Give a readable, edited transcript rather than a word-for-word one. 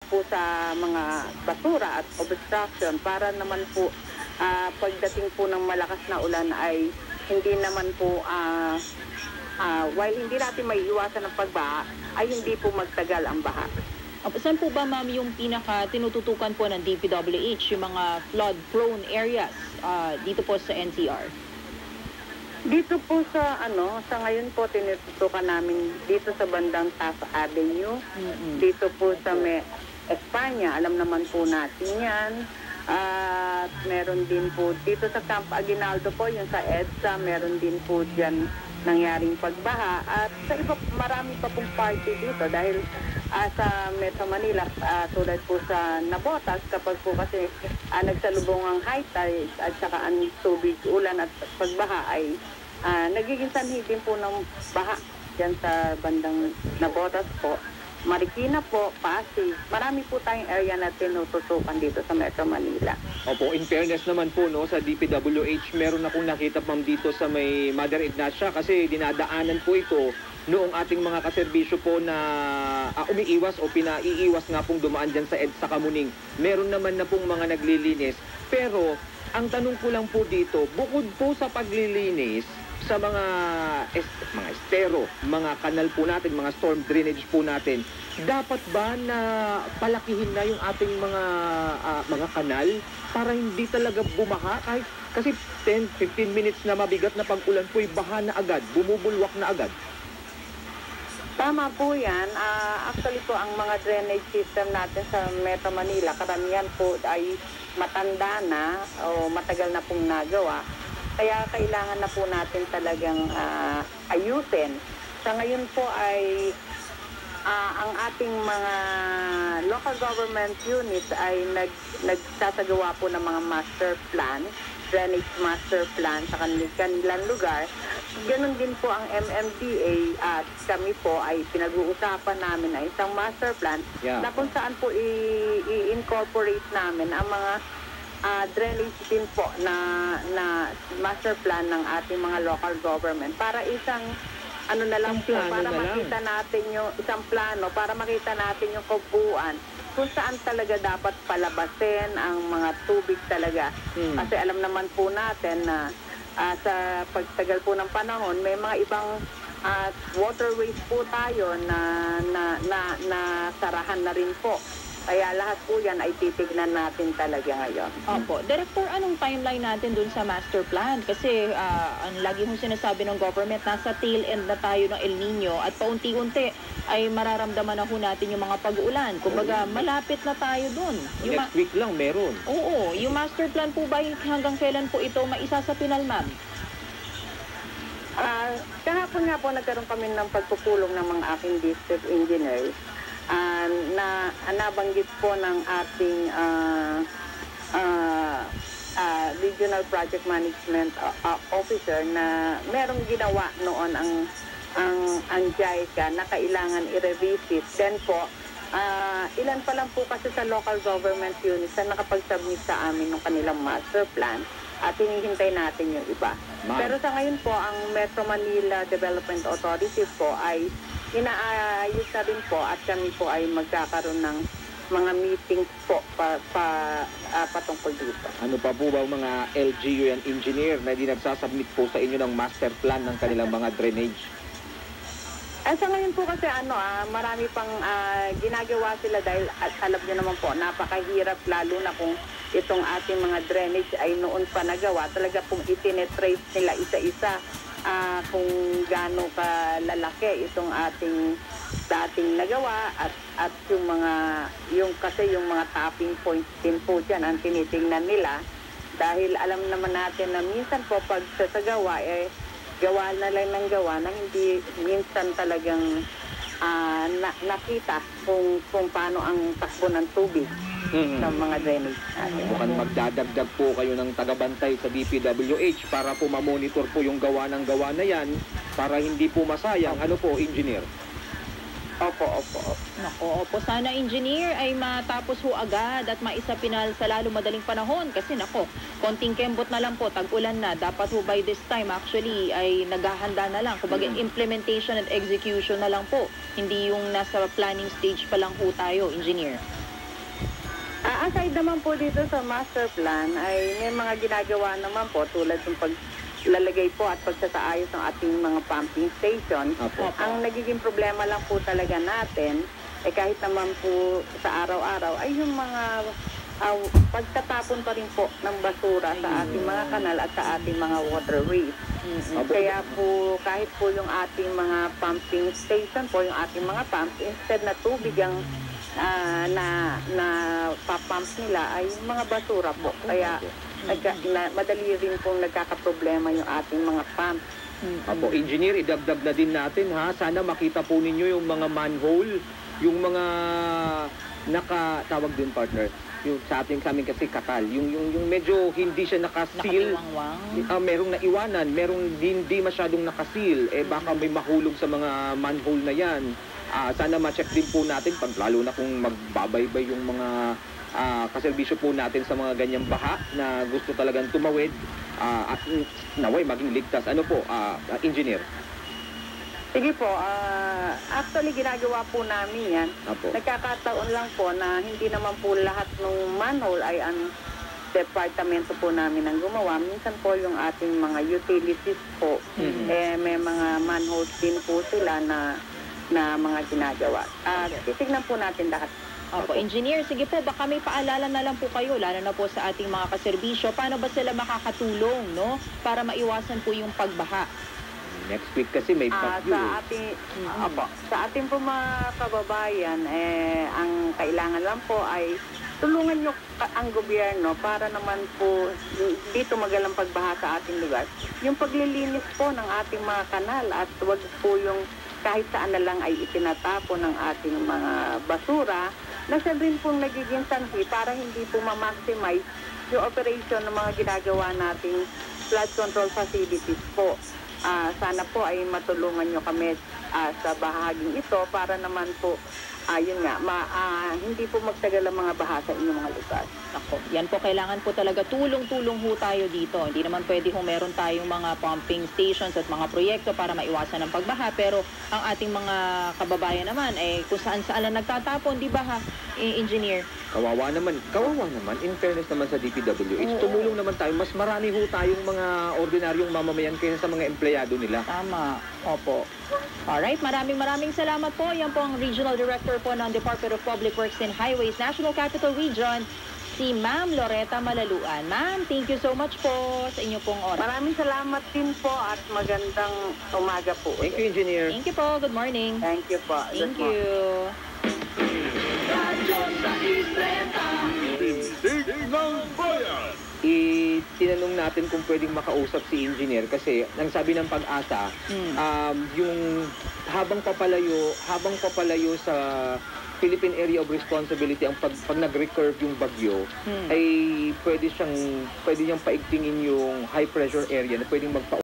po sa mga basura at obstruction para naman po pagdating po ng malakas na ulan ay hindi naman po while hindi natin may iwasan ng pagbaha, ay hindi po magtagal ang baha. Saan po ba, ma'am, yung pinaka tinututukan po ng DPWH, yung mga flood-prone areas dito po sa NCR? Dito po sa sa ngayon po tinututukan namin dito sa bandang Taft Avenue. Dito po sa Espanya, alam naman po natin 'yan. At meron din po dito sa Camp Aguinaldo po, yung sa EDSA, meron din po diyan nangyaring pagbaha at sa iba marami pa pong party dito dahil sa Metro Manila tulad po sa Navotas kapag po kasi nagsalubong ang high tide at saka ang tubig, ulan at pagbaha ay nagiging sanhi din po ng baha dyan sa bandang Navotas po, Marikina po, Pasig. Marami po tayong area na tinututukan dito sa Metro Manila. Opo, in fairness naman po no, sa DPWH, meron akong nakita ma'am dito sa may Mother Ignacia kasi dinadaanan po ito noong ating mga kaserbisyo po na umiiwas o pinaiiwas nga pong dumaan dyan sa EDSA Kamuning. Meron naman na pong mga naglilinis. Pero ang tanong ko lang po dito, bukod po sa paglilinis sa mga estero, mga kanal po natin, mga storm drainage po natin, dapat ba na palakihin na yung ating mga kanal para hindi talaga bumaha? Kahit, kasi 10-15 minutes na mabigat na pag-ulan po'y baha na agad, bumubulwak na agad. Tama po yan. Actually po, ang mga drainage system natin sa Metro Manila, karamihan po ay matanda na o matagal na pong nagawa. Kaya kailangan na po natin talagang ayusin. Sa ngayon po ay ang ating mga local government units ay nagsasagawa po ng mga master plan, drainage master plan sa kanilang lugar. Ganon din po ang MMDA at kami po ay pinag-uusapan namin na isang master plan na kung saan po i-incorporate namin ang mga drainage din po na master plan ng ating mga local government para isang na lang po, para makita natin yung isang plano, para makita natin yung kabuuan kung saan talaga dapat palabasin ang mga tubig talaga. Kasi alam naman po natin na sa pagtagal po ng panahon, may mga ibang waterways po tayo na sarahan na rin po. Kaya lahat po yan ay titignan natin talaga ngayon. Opo. Director, anong timeline natin dun sa master plan? Kasi ang lagi hong sinasabi ng government, nasa tail end na tayo ng El Nino at paunti-unti ay mararamdaman na ho natin yung mga pag-uulan. Kumbaga, malapit na tayo dun. Next week lang meron. Oo. Yung master plan po ba hanggang kailan po ito maisasapinal, ma'am? Kahapon nga po nagkaroon kami ng pagpupulong ng mga aking district engineers na nabanggit po ng ating regional project management officer na merong ginawa noon ang JICA na kailangan i-revisit. Then po, ilan pa lang po kasi sa local government units na nakapag-submit sa amin ng kanilang master plan at hinihintay natin yung iba. Pero sa ngayon po, ang Metro Manila Development Authority po ay inaayos na rin po at kami po ay magkakaroon ng mga meetings po patungkol dito. Ano pa po ba mga LGU and engineer na di nagsasubmit po sa inyo ng master plan ng kanilang mga drainage? Sa ngayon po kasi marami pang ginagawa sila dahil at alam nyo naman po, napakahirap lalo na kung itong ating mga drainage ay noon pa nagawa. Talaga pong itinetrace nila isa-isa kung gaano kalalaki itong ating dating nagawa at yung kasi yung mga tapping points din po dyan ang tinitingnan nila dahil alam naman natin na minsan po pag sasagawa gawa na lang ng gawa na hindi minsan talagang nakita kung paano ang takbo ng tubig ng mga drainage natin. Mukhang magdadagdag po kayo ng tagabantay sa DPWH para po mamonitor po yung gawa ng gawa na yan para hindi po masayang. Ano po, engineer? Opo. Nako, opo. Sana, engineer, ay matapos ho agad at maisapinal sa lalo madaling panahon. Kasi nako, konting kembot na lang po, tag-ulan na. Dapat ho by this time, actually, ay naghahanda na lang. Kumbaga, implementation and execution na lang po. Hindi yung nasa planning stage pa lang ho tayo, engineer. Aside naman po dito sa master plan ay may mga ginagawa naman po tulad ng paglalagay po at pagsasaayos ng ating mga pumping station. Apo. Ang nagiging problema lang po talaga natin kahit naman po sa araw-araw ay yung mga pagtatapon pa rin po ng basura sa ating mga kanal at sa ating mga waterways. Apo. Kaya po kahit po yung ating mga pumping station po, yung ating mga pumps, instead na tubig ang na papump nila ay mga basura po. Kaya madali rin pong nagkakaproblema yung ating mga pumps. Apo, engineer, idagdag na din natin ha. Sana makita po ninyo yung mga manhole, yung mga tawag din partner, yung sa amin kasi katal, yung medyo hindi siya nakasil. Nakatiwangwang. Merong naiwanan, merong hindi masyadong nakasil, baka may mahulog sa mga manhole na yan. Sana ma-check din po natin, lalo na kung magbabaybay yung mga kaserbisyo po natin sa mga ganyang baha na gusto talagang tumawid at naway maging ligtas. Ano po, engineer? Sige po, actually ginagawa po namin yan. Apo. Nagkakataon lang po na hindi naman po lahat ng manhole ay ang departamento po namin ang gumawa. Minsan po yung ating mga utilities po, may mga manholes din po sila na mga ginagawa. Titignan po natin lahat. Opo, engineer, sige po, baka may paalala na lang po kayo, lalo na po sa ating mga kaserbisyo. Paano ba sila makakatulong, no? Para maiwasan po yung pagbaha. Next week kasi may bagyo. Sa ating po mga kababayan, ang kailangan lang po ay tulungan nyo ang gobyerno para naman po dito magalang pagbaha sa ating lugar. Yung paglilinis po ng ating mga kanal at wag po yung kahit saan na lang ay itinatapo ng ating mga basura na siya rin pong nagiging sanhi para hindi po ma-maximize yung operation ng mga ginagawa nating flood control facilities po. Sana po ay matulungan nyo kami sa bahaging ito para naman po yun nga, hindi po magtagal ang mga baha sa inyong mga lugar. Ako, yan po, kailangan po talaga tulong-tulong ho tayo dito. Hindi naman pwede kung meron tayong mga pumping stations at mga proyekto para maiwasan ang pagbaha. Pero ang ating mga kababayan naman, kung saan-saan lang nagtatapon, di ba ha, engineer? Kawawa naman. In fairness naman sa DPWH, tumulong naman tayo. Mas marami ho tayong mga ordinaryong mamamayan kaysa sa mga empleyado nila. Tama. Opo. Alright, maraming salamat po. Yan po ang Regional Director po ng Department of Public Works and Highways National Capital Region, si Ma'am Loretta Malaluan. Ma'am, thank you so much po sa inyo pong oras. Maraming salamat din po at magandang umaga po. Thank you, engineer. Thank you po. Good morning. Thank you po. Thank you. Tinanong natin kung pwedeng makausap si engineer kasi nang sabi ng Pag-asa, yung habang papalayo sa Philippine Area of Responsibility ang pag nag-recurve yung bagyo ay pwede niyang paigtingin yung high pressure area na pwedeng magpa